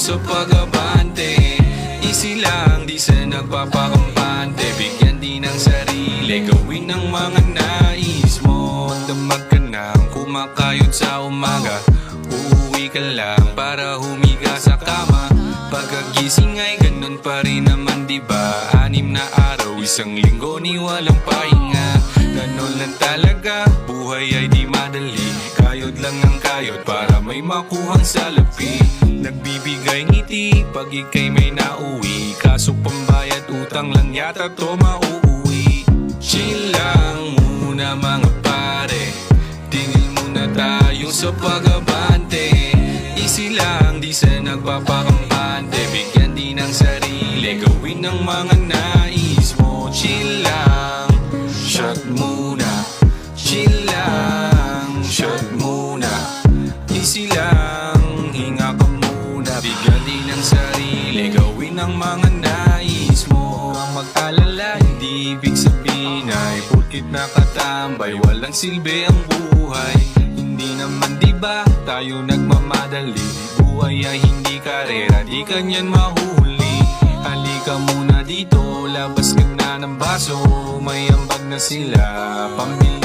sa pag-abante. Easy lang, di sa nagpapakampante. Bigyan din ng sarili, gawin ang mga nais mo. Magdamag ka nang kumakayod sa umaga, uuwi ka lang para humiga sa kama. Pagkagising ay ganun pa rin naman, diba? 6 na araw, isang linggo ni walang pahinga. Ganun lang talaga, buhay ay di madali. Kayod lang ng kayod para may makuhang salapi. Nagbibigay ngiti pag ikay may nauwi, kaso pambayad utang lang yata to mauuwi. Chill lang muna mga pare, tingin muna tayo sa pag-abante. Easy lang, di sa nagpapakampante. Bigyan din ng sarili, gawin ang mga nais mo. Chill lang, shot muna. Chill lang, shot muna. Easy lang, hinga ka muna. Bigyan din ng sarili, gawin ang mga nais mo. Ang mag-alala, hindi ibig sabihin ay porkit nakatambay, walang silbi ang buhay. Hindi naman diba tayo nagmamadali, buhay ay hindi karera, di kanyan mahuli. Halika muna dito, labas ka na ng baso, may ambag na sila, pambili